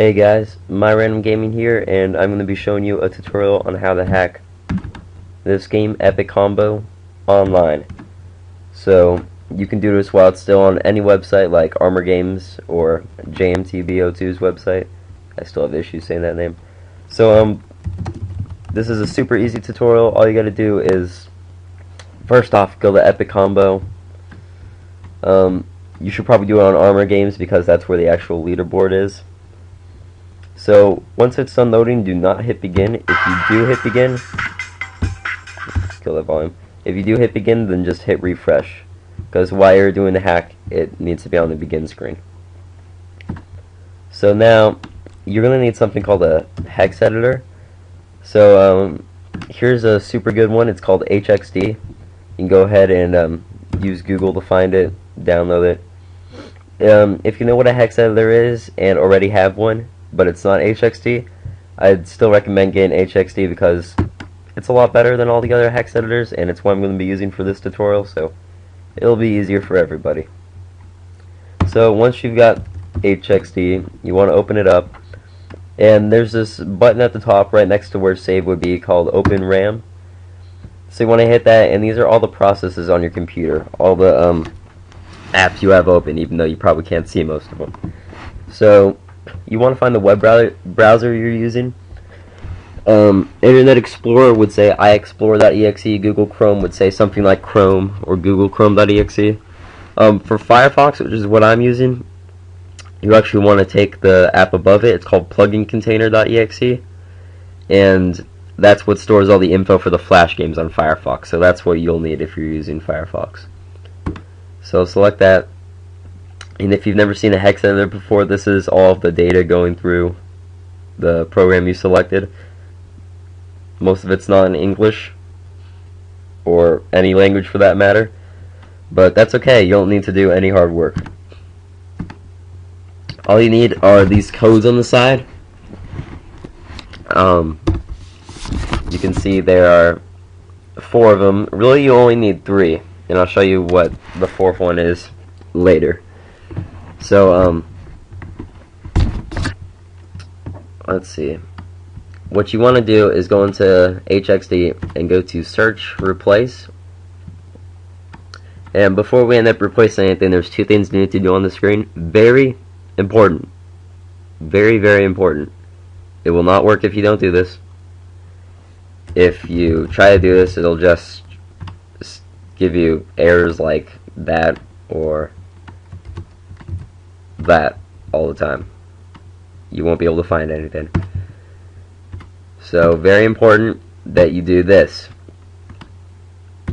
Hey guys, myrandomgaming here, and I'm going to be showing you a tutorial on how to hack this game, Epic Combo, online. So, you can do this while it's still on any website like Armor Games or JMTBO2's website. I still have issues saying that name. So, this is a super easy tutorial. All you gotta do is, first off, go to Epic Combo. You should probably do it on Armor Games because that's where the actual leaderboard is. So, once it's done loading, do not hit begin. If you do hit begin, kill that volume. If you do hit begin, then just hit refresh. Because while you're doing the hack, it needs to be on the begin screen. So now, you're going to need something called a Hex Editor. So, here's a super good one. It's called HXD. You can go ahead and use Google to find it, download it. If you know what a Hex Editor is and already have one, but it's not HXD, I'd still recommend getting HXD because it's a lot better than all the other hex editors, and it's what I'm going to be using for this tutorial, so it'll be easier for everybody. So once you've got HXD, you want to open it up, and there's this button at the top right next to where save would be called Open RAM. So you want to hit that, and these are all the processes on your computer, all the apps you have open, even though you probably can't see most of them. So you want to find the web browser you're using. Internet Explorer would say iExplore.exe. Google Chrome would say something like Chrome or Google Chrome.exe. For Firefox, which is what I'm using, you actually want to take the app above it. It's called plugincontainer.exe, and that's what stores all the info for the Flash games on Firefox. So that's what you'll need if you're using Firefox. So select that. And if you've never seen a hex editor before, this is all of the data going through the program you selected. Most of it's not in English, or any language for that matter, but that's okay. You don't need to do any hard work. All you need are these codes on the side. You can see there are 4 of them. Really, you only need 3, and I'll show you what the 4th one is later. So, let's see. What you want to do is go into HXD and go to Search, Replace. And before we end up replacing anything, there's 2 things you need to do on the screen. Very important. Very, very important. It will not work if you don't do this. If you try to do this, it'll just give you errors like that or that all the time. You won't be able to find anything. So very important that you do this.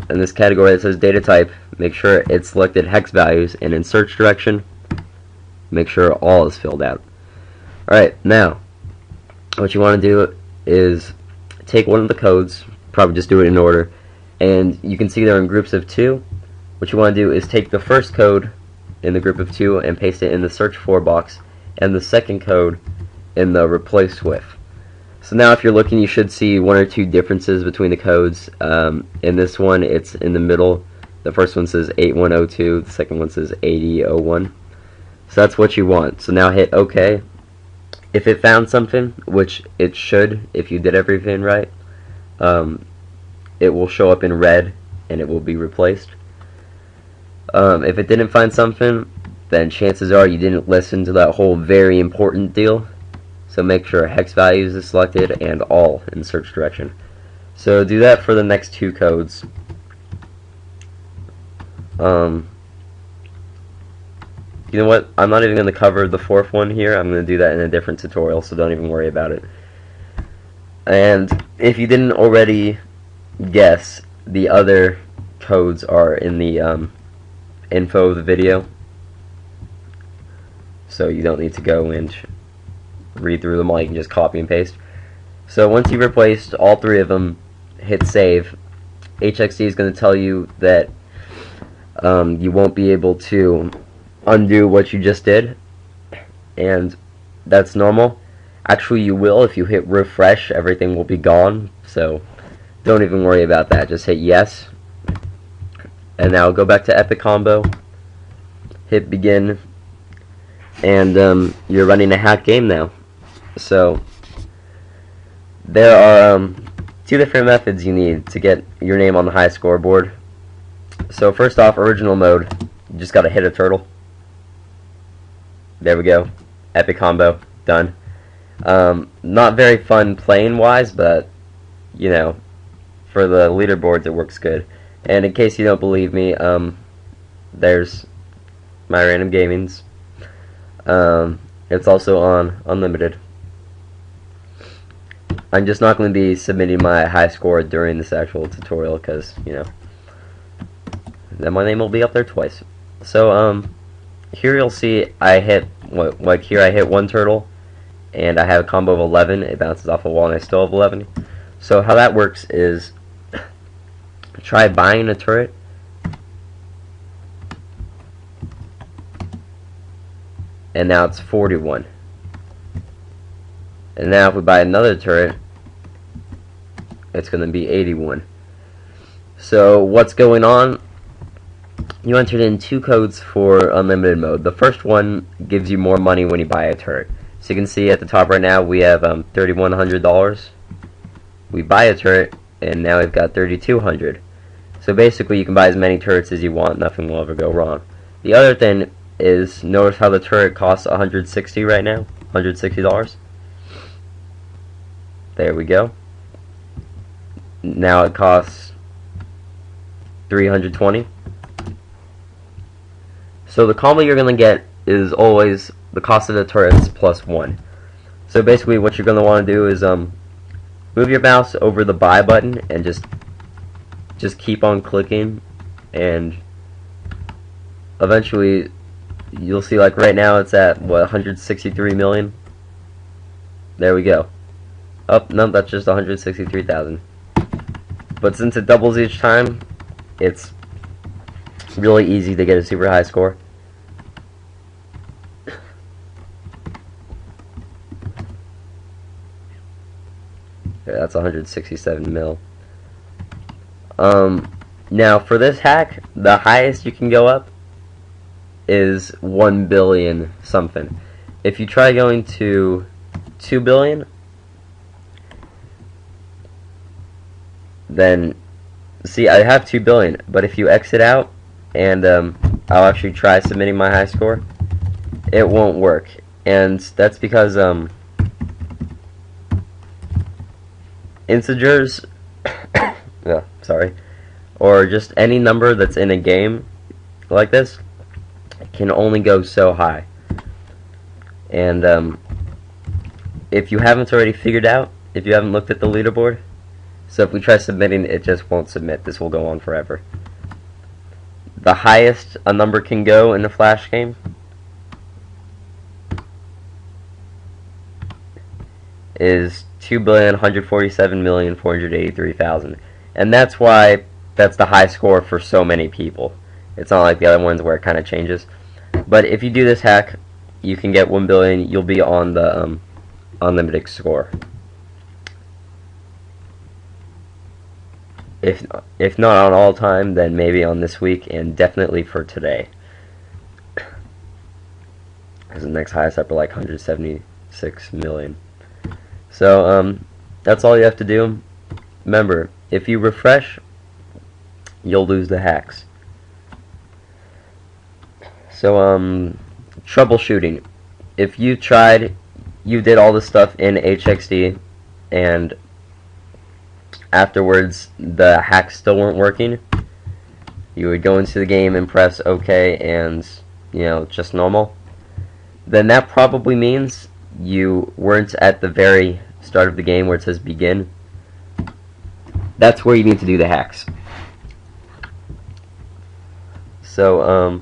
In this category that says data type, make sure it's selected hex values, and in search direction, make sure all is filled out. Alright, now what you want to do is take one of the codes, probably just do it in order, and you can see they're in groups of 2. What you want to do is take the first code in the group of 2 and paste it in the search for box, and the second code in the replace with. So now if you're looking, you should see 1 or 2 differences between the codes. In this one, it's in the middle. The first one says 8102, the second one says 8001. So that's what you want. So now hit OK. If it found something, which it should if you did everything right, it will show up in red and it will be replaced. If it didn't find something, then chances are you didn't listen to that whole very important deal. So make sure hex values is selected and all in search direction. So do that for the next 2 codes. You know what? I'm not even going to cover the 4th one here. I'm going to do that in a different tutorial, so don't even worry about it. And if you didn't already guess, the other codes are in the info of the video, so you don't need to go and read through them all. You can just copy and paste. So once you've replaced all 3 of them, hit save. HXD is going to tell you that you won't be able to undo what you just did, and that's normal. Actually, you will. If you hit refresh, everything will be gone, so don't even worry about that. Just hit yes. And now go back to Epic Combo, hit begin, and you're running a hack game now. So there are two different methods you need to get your name on the high scoreboard. So first off, original mode, you just gotta hit a turtle. There we go. Epic combo. Done. Not very fun playing wise, but you know, for the leaderboards it works good. And in case you don't believe me, there's myrandomgaming's. It's also on unlimited. I'm just not going to be submitting my high score during this actual tutorial because, you know, then my name will be up there twice. So here you'll see I hit, like here I hit one turtle and I have a combo of 11. It bounces off a wall and I still have 11. So how that works is try buying a turret and now it's 41. And now if we buy another turret, it's going to be 81. So what's going on? You entered in two codes for unlimited mode. The first one gives you more money when you buy a turret. So you can see at the top right now we have $3,100. We buy a turret and now we've got $3,200. So basically you can buy as many turrets as you want, nothing will ever go wrong. The other thing is, notice how the turret costs $160 right now, $160. There we go. Now it costs $320. So the combo you're going to get is always the cost of the turrets plus 1. So basically what you're going to want to do is move your mouse over the buy button and just keep on clicking, and eventually you'll see, like right now it's at what, 163 million. There we go. Oh, no, that's just 163,000. But since it doubles each time, it's really easy to get a super high score. Okay, that's 167 mil. Now for this hack, the highest you can go up is 1 billion something. If you try going to 2 billion, then see, I have 2 billion, but if you exit out and I'll actually try submitting my high score, it won't work. And that's because integers yeah, sorry, or just any number that's in a game like this can only go so high. And if you haven't already figured out, if you haven't looked at the leaderboard, so if we try submitting, it just won't submit. This will go on forever. The highest a number can go in a flash game is 2,147,483,000, and that's why that's the high score for so many people. It's not like the other ones where it kind of changes. But if you do this hack, you can get 1 billion. You'll be on the unlimited score. If not on all time, then maybe on this week, and definitely for today. Because the next highest up are like 176 million. So that's all you have to do. Remember, if you refresh, you'll lose the hacks. So troubleshooting. If you did all this stuff in HXD and afterwards the hacks still weren't working, you would go into the game and press OK and, you know, just normal, then that probably means you weren't at the very start of the game where it says begin. That's where you need to do the hacks. So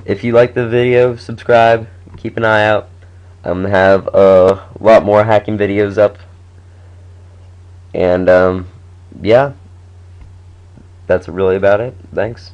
if you like the video, subscribe, keep an eye out. I'm going to have a lot more hacking videos up. And yeah, that's really about it. Thanks.